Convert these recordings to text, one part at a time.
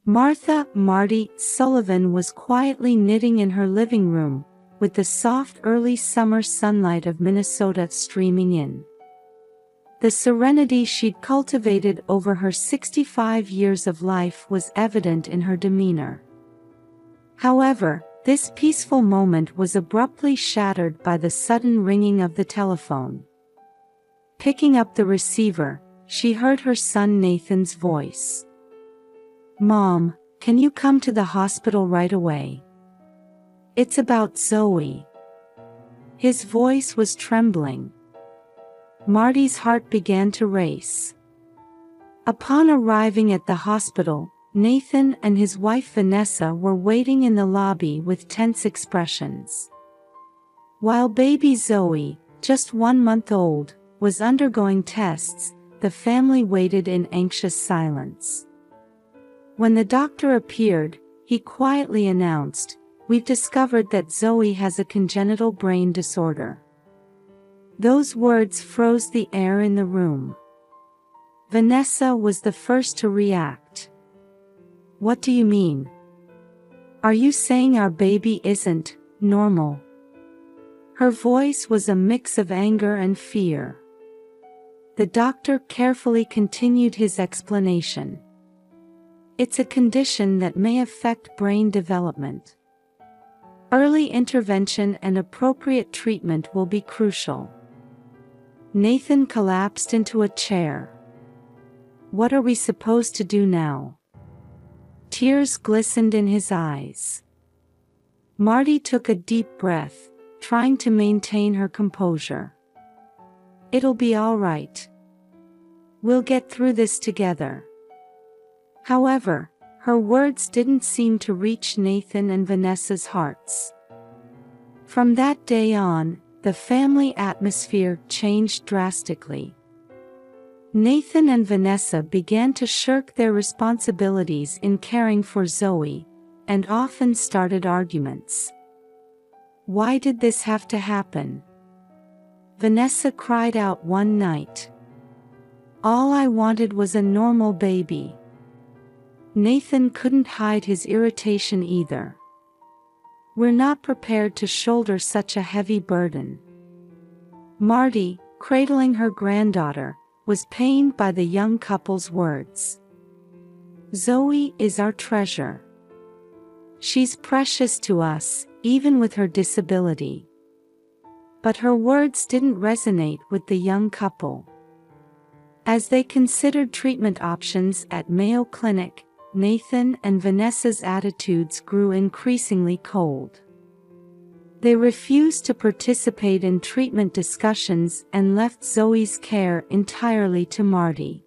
Martha Marty Sullivan was quietly knitting in her living room, with the soft early summer sunlight of Minnesota streaming in. The serenity she'd cultivated over her 65 years of life was evident in her demeanor. However, this peaceful moment was abruptly shattered by the sudden ringing of the telephone. Picking up the receiver, she heard her son Nathan's voice. "Mom, can you come to the hospital right away? It's about Zoe." His voice was trembling. Marty's heart began to race. Upon arriving at the hospital, Nathan and his wife Vanessa were waiting in the lobby with tense expressions. While baby Zoe, just 1 month old, was undergoing tests, the family waited in anxious silence. When the doctor appeared, he quietly announced, "We've discovered that Zoe has a congenital brain disorder." Those words froze the air in the room. Vanessa was the first to react. "What do you mean? Are you saying our baby isn't normal?" Her voice was a mix of anger and fear. The doctor carefully continued his explanation. "It's a condition that may affect brain development. Early intervention and appropriate treatment will be crucial." Nathan collapsed into a chair. "What are we supposed to do now?" Tears glistened in his eyes. Marty took a deep breath, trying to maintain her composure. "It'll be all right. We'll get through this together." However, her words didn't seem to reach Nathan and Vanessa's hearts. From that day on, the family atmosphere changed drastically. Nathan and Vanessa began to shirk their responsibilities in caring for Zoe, and often started arguments. "Why did this have to happen?" Vanessa cried out one night. "All I wanted was a normal baby." Nathan couldn't hide his irritation either. "We're not prepared to shoulder such a heavy burden." Marty, cradling her granddaughter, was pained by the young couple's words. "Zoe is our treasure. She's precious to us, even with her disability." But her words didn't resonate with the young couple. As they considered treatment options at Mayo Clinic, Nathan and Vanessa's attitudes grew increasingly cold. They refused to participate in treatment discussions and left Zoe's care entirely to Marty.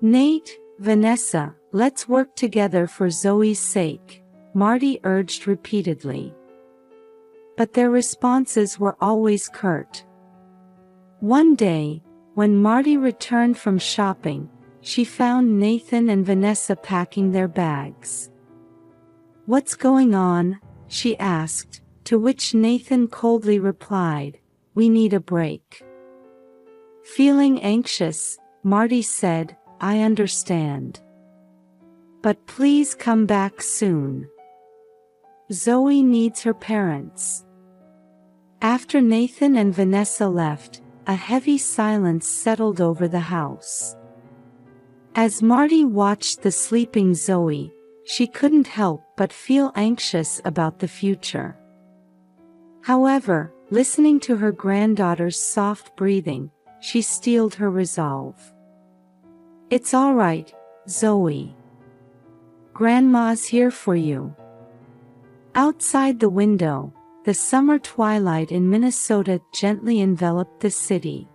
"Nate, Vanessa, let's work together for Zoe's sake," Marty urged repeatedly. But their responses were always curt. One day, when Marty returned from shopping, she found Nathan and Vanessa packing their bags. "What's going on?" she asked, to which Nathan coldly replied, "We need a break." Feeling anxious, Marty said, "I understand. But please come back soon. Zoe needs her parents." After Nathan and Vanessa left, a heavy silence settled over the house. As Marty watched the sleeping Zoe, she couldn't help but feel anxious about the future. However, listening to her granddaughter's soft breathing, she steeled her resolve. "It's all right, Zoe. Grandma's here for you." Outside the window, the summer twilight in Minnesota gently enveloped the city.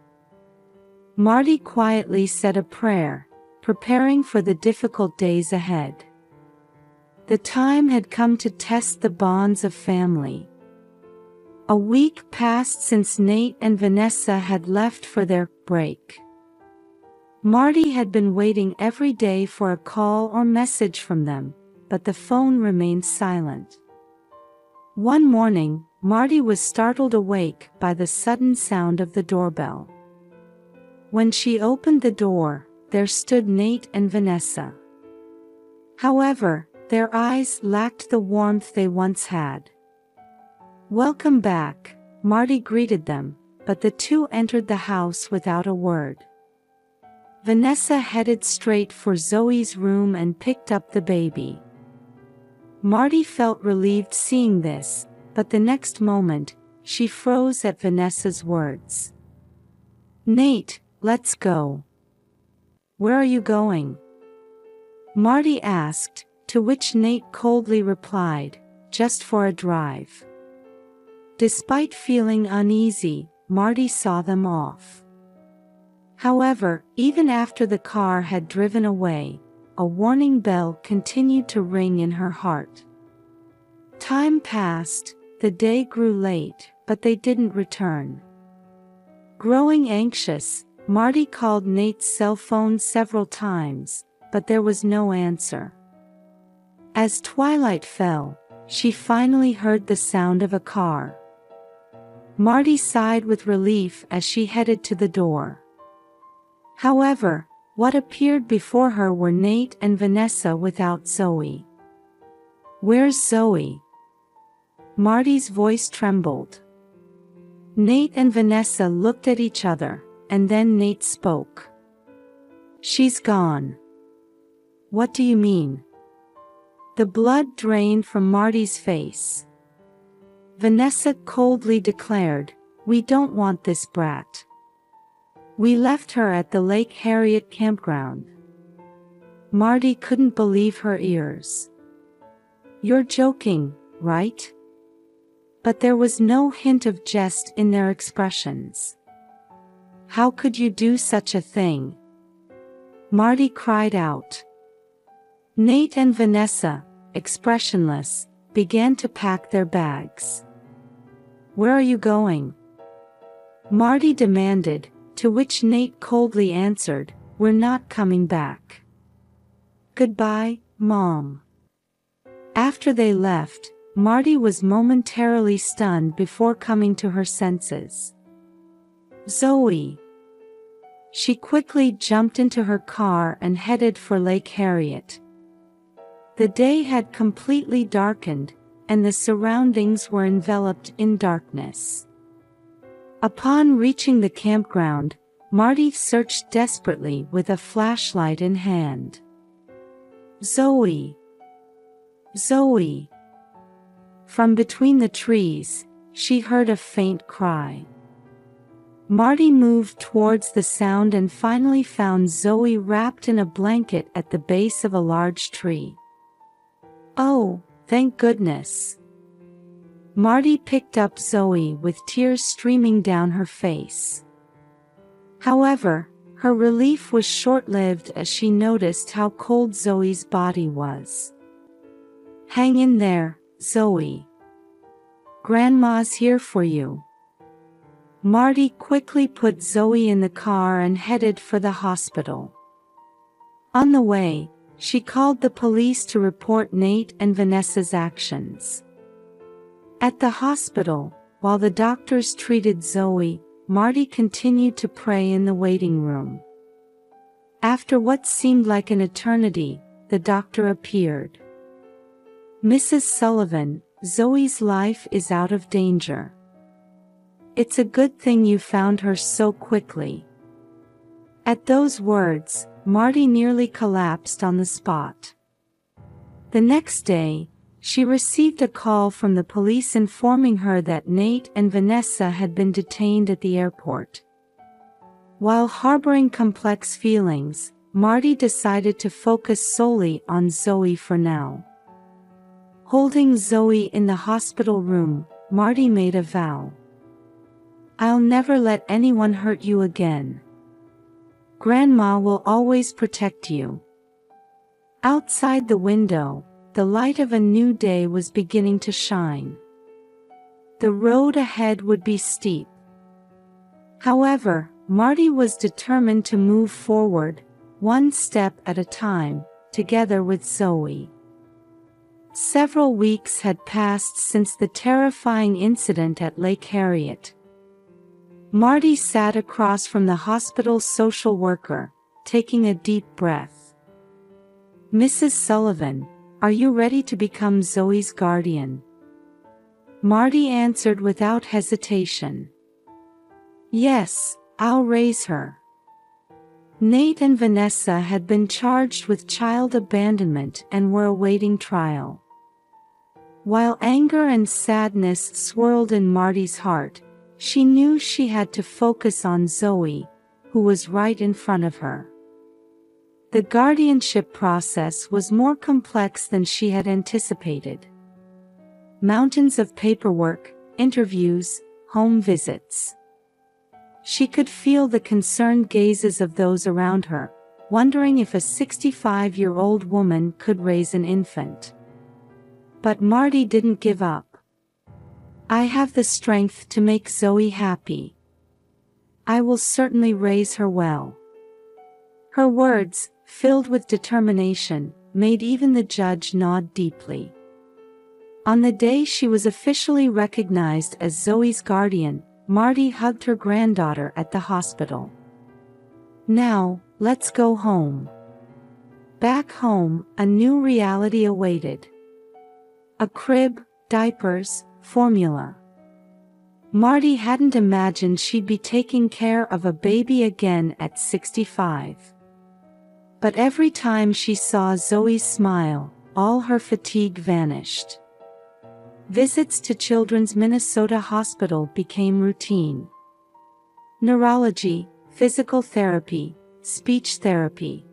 Marty quietly said a prayer, preparing for the difficult days ahead. The time had come to test the bonds of family. A week passed since Nate and Vanessa had left for their break. Marty had been waiting every day for a call or message from them, but the phone remained silent. One morning, Marty was startled awake by the sudden sound of the doorbell. When she opened the door, there stood Nate and Vanessa. However, their eyes lacked the warmth they once had. "Welcome back," Marty greeted them, but the two entered the house without a word. Vanessa headed straight for Zoe's room and picked up the baby. Marty felt relieved seeing this, but the next moment, she froze at Vanessa's words. "Nate, let's go." "Where are you going?" Marty asked, to which Nate coldly replied, "Just for a drive." Despite feeling uneasy, Marty saw them off. However, even after the car had driven away, a warning bell continued to ring in her heart. Time passed, the day grew late, but they didn't return. Growing anxious, Marty called Nate's cell phone several times, but there was no answer. As twilight fell, she finally heard the sound of a car. Marty sighed with relief as she headed to the door. However, what appeared before her were Nate and Vanessa without Zoe. "Where's Zoe?" Marty's voice trembled. Nate and Vanessa looked at each other, and then Nate spoke. "She's gone." "What do you mean?" The blood drained from Marty's face. Vanessa coldly declared, "We don't want this brat. We left her at the Lake Harriet campground." Marty couldn't believe her ears. "You're joking, right?" But there was no hint of jest in their expressions. "How could you do such a thing?" Marty cried out. Nate and Vanessa, expressionless, began to pack their bags. "Where are you going?" Marty demanded, to which Nate coldly answered, "We're not coming back." "Goodbye, Mom." After they left, Marty was momentarily stunned before coming to her senses. "Zoe." She quickly jumped into her car and headed for Lake Harriet. The day had completely darkened, and the surroundings were enveloped in darkness. Upon reaching the campground, Marty searched desperately with a flashlight in hand. "Zoe! Zoe!" From between the trees, she heard a faint cry. Marty moved towards the sound and finally found Zoe wrapped in a blanket at the base of a large tree. "Oh, thank goodness." Marty picked up Zoe with tears streaming down her face. However, her relief was short-lived as she noticed how cold Zoe's body was. "Hang in there, Zoe. Grandma's here for you." Marty quickly put Zoe in the car and headed for the hospital. On the way, she called the police to report Nate and Vanessa's actions. At the hospital, while the doctors treated Zoe, Marty continued to pray in the waiting room. After what seemed like an eternity, the doctor appeared. "Mrs. Sullivan, Zoe's life is out of danger. It's a good thing you found her so quickly." At those words, Marty nearly collapsed on the spot. The next day, she received a call from the police informing her that Nate and Vanessa had been detained at the airport. While harboring complex feelings, Marty decided to focus solely on Zoe for now. Holding Zoe in the hospital room, Marty made a vow. "I'll never let anyone hurt you again. Grandma will always protect you." Outside the window, the light of a new day was beginning to shine. The road ahead would be steep. However, Marty was determined to move forward, one step at a time, together with Zoe. Several weeks had passed since the terrifying incident at Lake Harriet. Marty sat across from the hospital's social worker, taking a deep breath. "Mrs. Sullivan, are you ready to become Zoe's guardian?" Marty answered without hesitation. "Yes, I'll raise her." Nate and Vanessa had been charged with child abandonment and were awaiting trial. While anger and sadness swirled in Marty's heart, she knew she had to focus on Zoe, who was right in front of her. The guardianship process was more complex than she had anticipated. Mountains of paperwork, interviews, home visits. She could feel the concerned gazes of those around her, wondering if a 65-year-old woman could raise an infant. But Marty didn't give up. "I have the strength to make Zoe happy. I will certainly raise her well." Her words, filled with determination, made even the judge nod deeply. On the day she was officially recognized as Zoe's guardian, Marty hugged her granddaughter at the hospital. "Now, let's go home." Back home, a new reality awaited. A crib, diapers, formula. Marty hadn't imagined she'd be taking care of a baby again at 65. But every time she saw Zoe's smile, all her fatigue vanished. Visits to Children's Minnesota Hospital became routine. Neurology, physical therapy, speech therapy.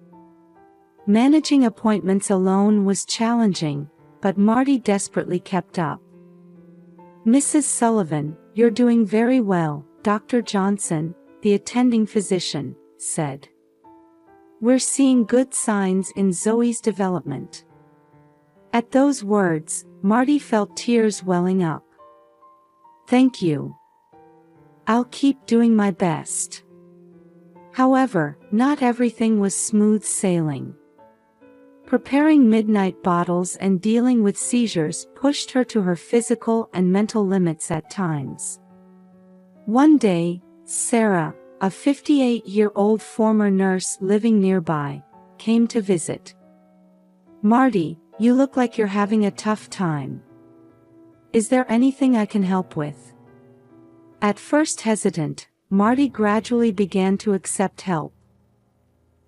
Managing appointments alone was challenging, but Marty desperately kept up. "Mrs. Sullivan, you're doing very well," Dr. Johnson, the attending physician, said. "We're seeing good signs in Zoe's development." At those words, Marty felt tears welling up. "Thank you. I'll keep doing my best." However, not everything was smooth sailing. Preparing midnight bottles and dealing with seizures pushed her to her physical and mental limits at times. One day, Sarah, a 58-year-old former nurse living nearby, came to visit. "Marty, you look like you're having a tough time. Is there anything I can help with?" At first hesitant, Marty gradually began to accept help.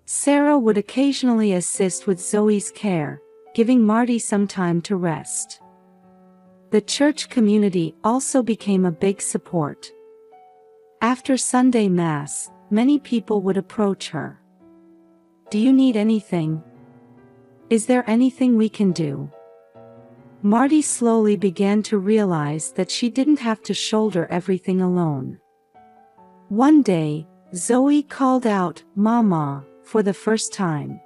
Sarah would occasionally assist with Zoe's care, giving Marty some time to rest. The church community also became a big support. After Sunday Mass, many people would approach her. "Do you need anything? Is there anything we can do?" Marty slowly began to realize that she didn't have to shoulder everything alone. One day, Zoe called out, "Mama," for the first time.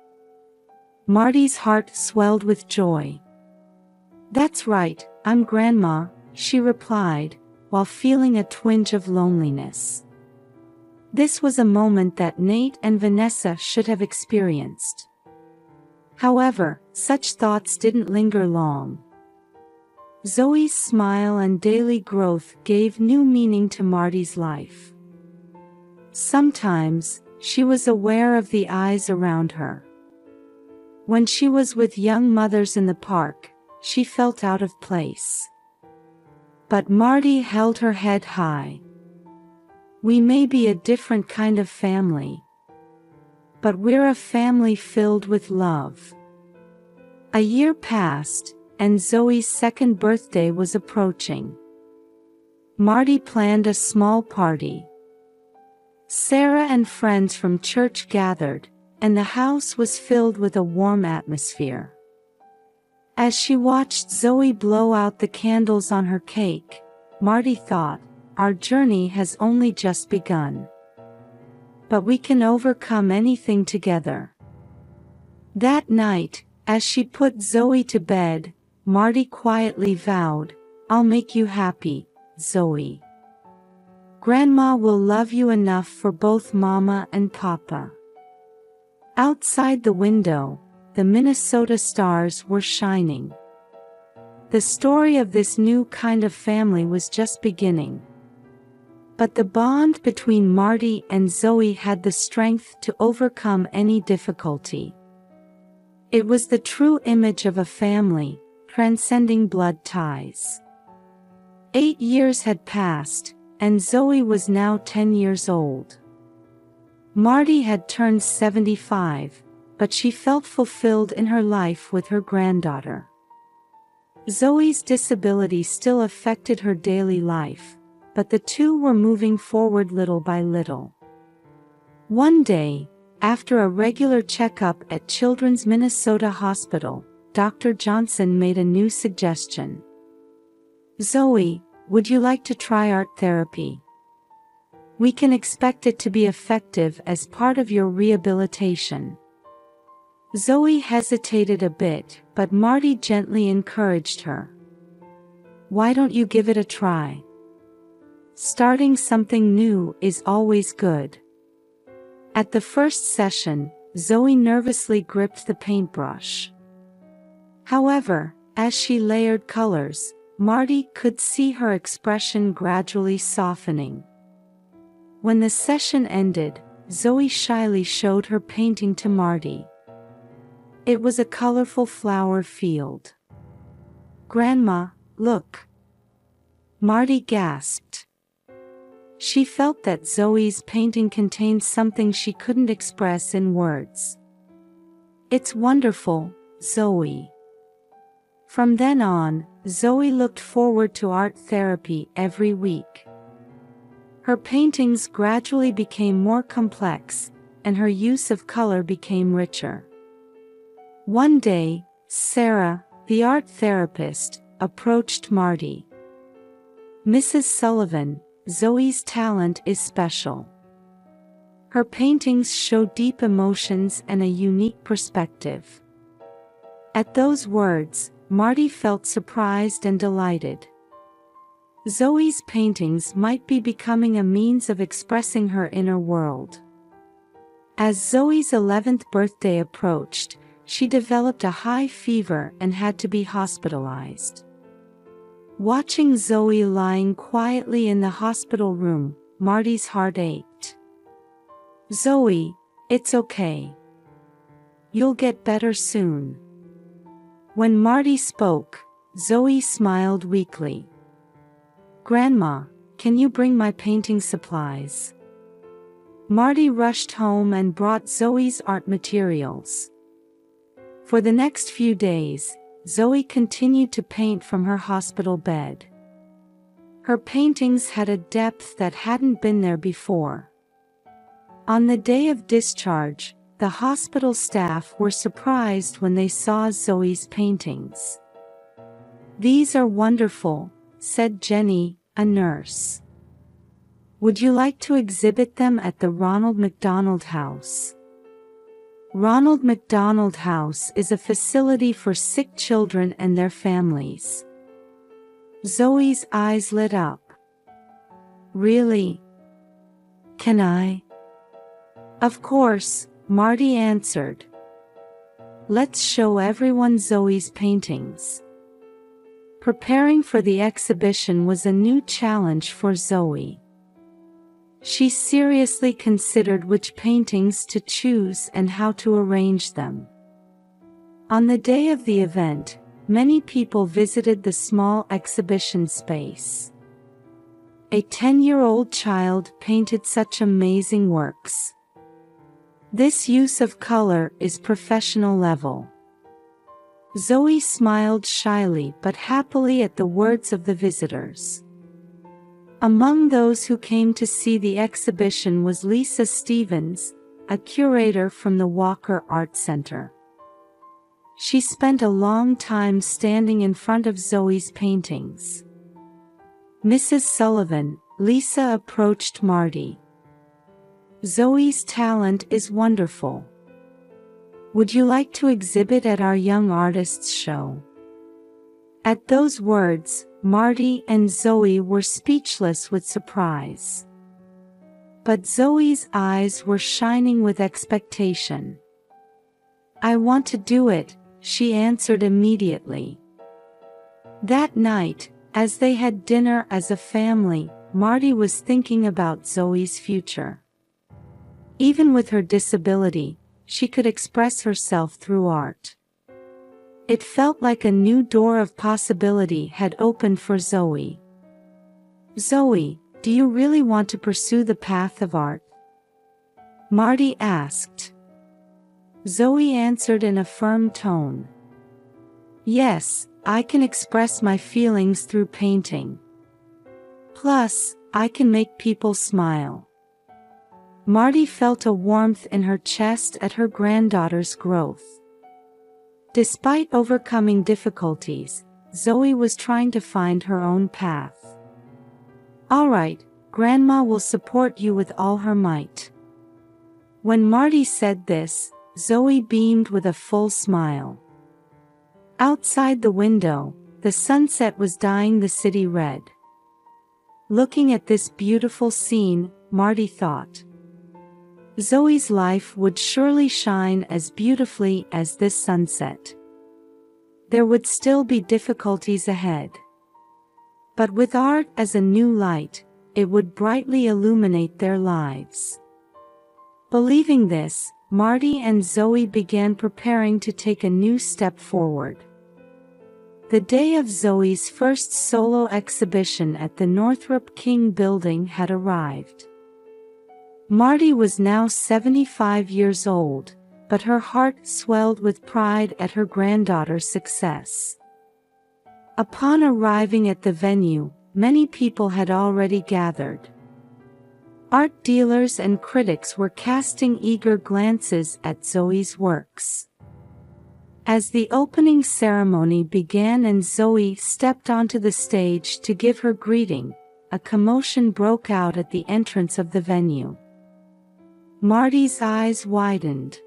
Marty's heart swelled with joy. "That's right, I'm Grandma," she replied, while feeling a twinge of loneliness. This was a moment that Nate and Vanessa should have experienced. However, such thoughts didn't linger long. Zoe's smile and daily growth gave new meaning to Marty's life. Sometimes, she was aware of the eyes around her. When she was with young mothers in the park, she felt out of place. But Marty held her head high. "We may be a different kind of family, but we're a family filled with love." A year passed, and Zoe's second birthday was approaching. Marty planned a small party. Sarah and friends from church gathered, and the house was filled with a warm atmosphere. As she watched Zoe blow out the candles on her cake, Marty thought, "Our journey has only just begun. But we can overcome anything together." That night, as she put Zoe to bed, Marty quietly vowed, "I'll make you happy, Zoe. Grandma will love you enough for both Mama and Papa." Outside the window, the Minnesota stars were shining. The story of this new kind of family was just beginning. But the bond between Marty and Zoe had the strength to overcome any difficulty. It was the true image of a family, transcending blood ties. 8 years had passed, and Zoe was now 10 years old. Marty had turned 75, but she felt fulfilled in her life with her granddaughter. Zoe's disability still affected her daily life, but the two were moving forward little by little. One day, after a regular checkup at Children's Minnesota Hospital, Dr. Johnson made a new suggestion. "Zoe, would you like to try art therapy? We can expect it to be effective as part of your rehabilitation." Zoe hesitated a bit, but Marty gently encouraged her. "Why don't you give it a try? Starting something new is always good." At the first session, Zoe nervously gripped the paintbrush. However, as she layered colors, Marty could see her expression gradually softening. When the session ended, Zoe shyly showed her painting to Marty. It was a colorful flower field. "Grandma, look!" Marty gasped. She felt that Zoe's painting contained something she couldn't express in words. "It's wonderful, Zoe." From then on, Zoe looked forward to art therapy every week. Her paintings gradually became more complex, and her use of color became richer. One day, Sarah, the art therapist, approached Marty. "Mrs. Sullivan, Zoe's talent is special. Her paintings show deep emotions and a unique perspective." At those words, Marty felt surprised and delighted. Zoe's paintings might be becoming a means of expressing her inner world. As Zoe's 11th birthday approached, she developed a high fever and had to be hospitalized. Watching Zoe lying quietly in the hospital room, Marty's heart ached. "Zoe, it's okay. You'll get better soon." When Marty spoke, Zoe smiled weakly. "Grandma, can you bring my painting supplies?" Marty rushed home and brought Zoe's art materials. For the next few days, Zoe continued to paint from her hospital bed. Her paintings had a depth that hadn't been there before. On the day of discharge, the hospital staff were surprised when they saw Zoe's paintings. "These are wonderful," said Jenny, a nurse. "Would you like to exhibit them at the Ronald McDonald House?" Ronald McDonald House is a facility for sick children and their families. Zoe's eyes lit up. "Really? Can I?" "Of course," Marty answered. "Let's show everyone Zoe's paintings." Preparing for the exhibition was a new challenge for Zoe. She seriously considered which paintings to choose and how to arrange them. On the day of the event, many people visited the small exhibition space. A 10-year-old child painted such amazing works. This use of color is professional level. Zoe smiled shyly but happily at the words of the visitors. Among those who came to see the exhibition was Lisa Stevens, a curator from the Walker Art Center. She spent a long time standing in front of Zoe's paintings. "Mrs. Sullivan," Lisa approached Marty. "Zoe's talent is wonderful. Would you like to exhibit at our Young Artists show?" At those words, Marty and Zoe were speechless with surprise. But Zoe's eyes were shining with expectation. "I want to do it," she answered immediately. That night, as they had dinner as a family, Marty was thinking about Zoe's future. Even with her disability, she could express herself through art. It felt like a new door of possibility had opened for Zoe. "Zoe, do you really want to pursue the path of art?" Marty asked. Zoe answered in a firm tone. "Yes, I can express my feelings through painting. Plus, I can make people smile." Marty felt a warmth in her chest at her granddaughter's growth. Despite overcoming difficulties, Zoe was trying to find her own path. "All right, Grandma will support you with all her might." When Marty said this, Zoe beamed with a full smile. Outside the window, the sunset was dyeing the city red. Looking at this beautiful scene, Marty thought, Zoe's life would surely shine as beautifully as this sunset. There would still be difficulties ahead. But with art as a new light, it would brightly illuminate their lives. Believing this, Marty and Zoe began preparing to take a new step forward. The day of Zoe's first solo exhibition at the Northrop King building had arrived. Marty was now 75 years old, but her heart swelled with pride at her granddaughter's success. Upon arriving at the venue, many people had already gathered. Art dealers and critics were casting eager glances at Zoe's works. As the opening ceremony began and Zoe stepped onto the stage to give her greeting, a commotion broke out at the entrance of the venue. Marty's eyes widened.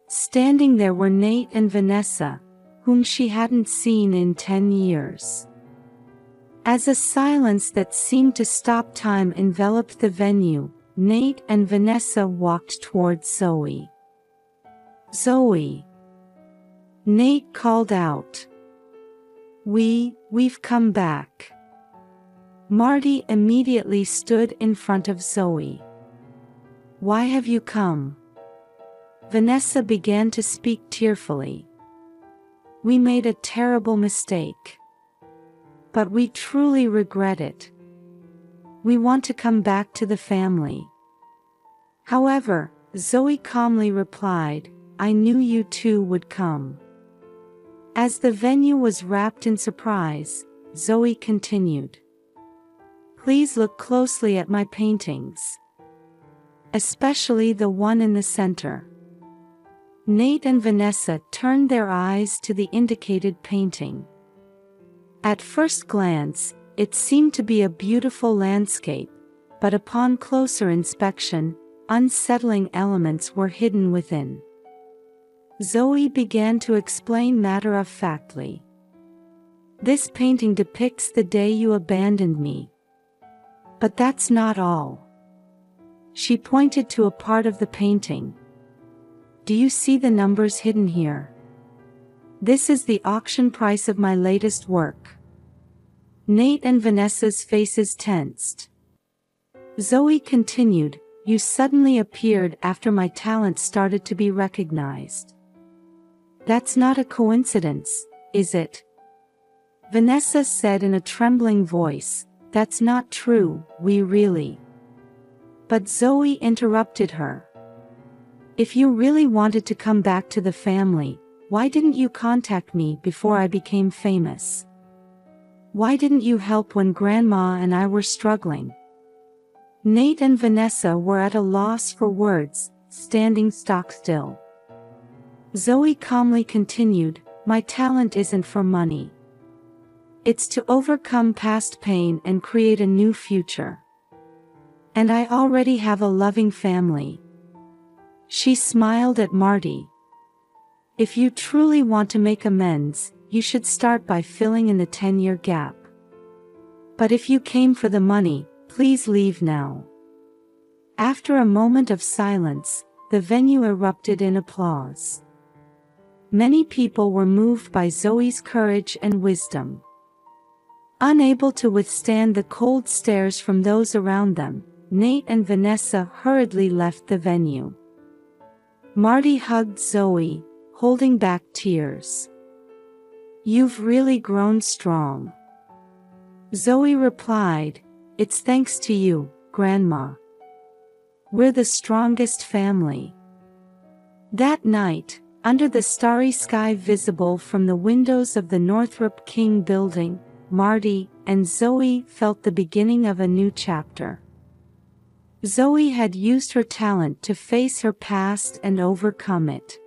Standing there were Nate and Vanessa, whom she hadn't seen in 10 years. As a silence that seemed to stop time enveloped the venue, Nate and Vanessa walked towards Zoe. "Zoe!" Nate called out. We've come back." Marty immediately stood in front of Zoe. "Why have you come?" Vanessa began to speak tearfully. "We made a terrible mistake. But we truly regret it. We want to come back to the family." However, Zoe calmly replied, "I knew you two would come." As the venue was wrapped in surprise, Zoe continued, "Please look closely at my paintings. Especially the one in the center." Nate and Vanessa turned their eyes to the indicated painting. At first glance, it seemed to be a beautiful landscape, but upon closer inspection, unsettling elements were hidden within. Zoe began to explain matter-of-factly. "This painting depicts the day you abandoned me. But that's not all." She pointed to a part of the painting. "Do you see the numbers hidden here? This is the auction price of my latest work." Nate and Vanessa's faces tensed. Zoe continued, "You suddenly appeared after my talent started to be recognized. That's not a coincidence, is it?" Vanessa said in a trembling voice, "That's not true, we really..." But Zoe interrupted her. "If you really wanted to come back to the family, why didn't you contact me before I became famous? Why didn't you help when Grandma and I were struggling?" Nate and Vanessa were at a loss for words, standing stock still. Zoe calmly continued, "My talent isn't for money. It's to overcome past pain and create a new future. And I already have a loving family." She smiled at Marty. "If you truly want to make amends, you should start by filling in the 10-year gap. But if you came for the money, please leave now." After a moment of silence, the venue erupted in applause. Many people were moved by Zoe's courage and wisdom. Unable to withstand the cold stares from those around them, Nate and Vanessa hurriedly left the venue. Marty hugged Zoe, holding back tears. You've really grown strong. Zoe replied, It's thanks to you, Grandma. We're the strongest family. That night, under the starry sky visible from the windows of the Northrop King building, Marty and Zoe felt the beginning of a new chapter. Zoe had used her talent to face her past and overcome it.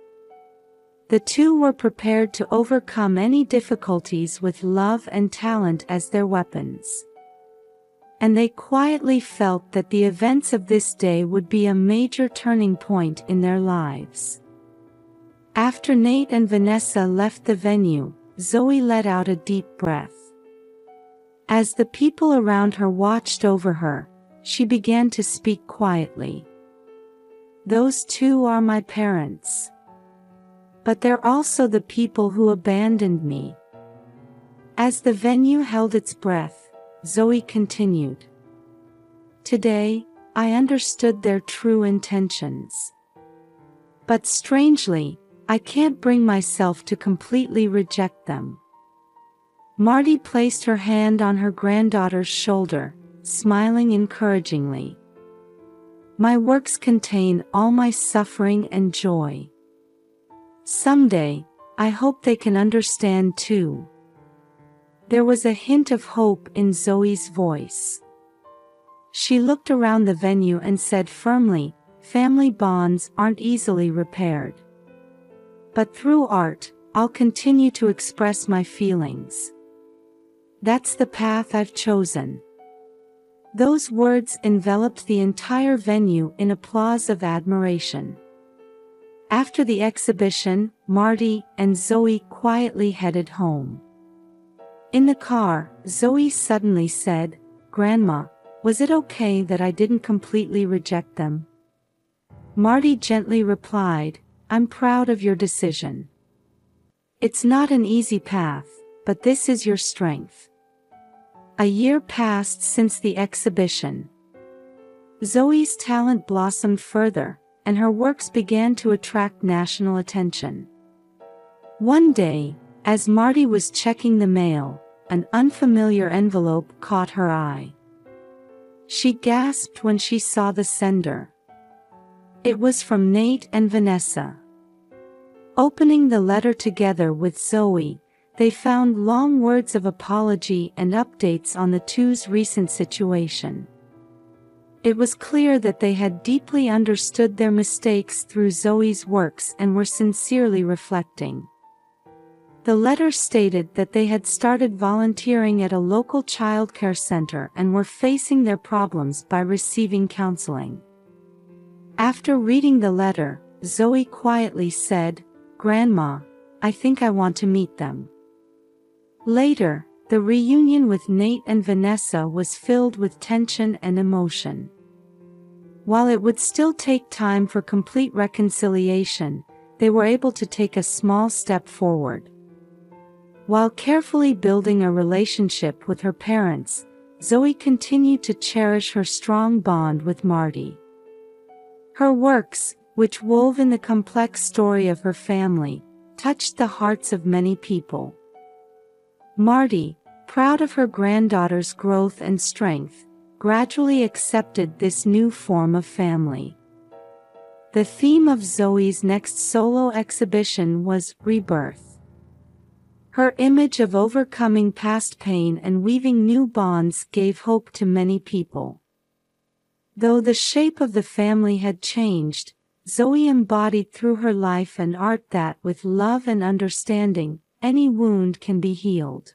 The two were prepared to overcome any difficulties with love and talent as their weapons. And they quietly felt that the events of this day would be a major turning point in their lives. After Nate and Vanessa left the venue, Zoe let out a deep breath. As the people around her watched over her, she began to speak quietly. Those two are my parents. But they're also the people who abandoned me. As the venue held its breath, Zoe continued. Today, I understood their true intentions. But strangely, I can't bring myself to completely reject them. Marty placed her hand on her granddaughter's shoulder, smiling encouragingly. My works contain all my suffering and joy. Someday, I hope they can understand too. There was a hint of hope in Zoe's voice. She looked around the venue and said firmly, family bonds aren't easily repaired. But through art, I'll continue to express my feelings. That's the path I've chosen. Those words enveloped the entire venue in applause of admiration. After the exhibition, Marty and Zoe quietly headed home. In the car, Zoe suddenly said, Grandma, was it okay that I didn't completely reject them? Marty gently replied, I'm proud of your decision. It's not an easy path, but this is your strength. A year passed since the exhibition. Zoe's talent blossomed further, and her works began to attract national attention. One day, as Marty was checking the mail, an unfamiliar envelope caught her eye. She gasped when she saw the sender. It was from Nate and Vanessa. Opening the letter together with Zoe, they found long words of apology and updates on the two's recent situation. It was clear that they had deeply understood their mistakes through Zoe's works and were sincerely reflecting. The letter stated that they had started volunteering at a local childcare center and were facing their problems by receiving counseling. After reading the letter, Zoe quietly said, Grandma, I think I want to meet them. Later, the reunion with Nate and Vanessa was filled with tension and emotion. While it would still take time for complete reconciliation, they were able to take a small step forward. While carefully building a relationship with her parents, Zoe continued to cherish her strong bond with Marty. Her works, which wove in the complex story of her family, touched the hearts of many people. Marty, proud of her granddaughter's growth and strength, gradually accepted this new form of family. The theme of Zoe's next solo exhibition was rebirth. Her image of overcoming past pain and weaving new bonds gave hope to many people. Though the shape of the family had changed, Zoe embodied through her life and art that with love and understanding, any wound can be healed.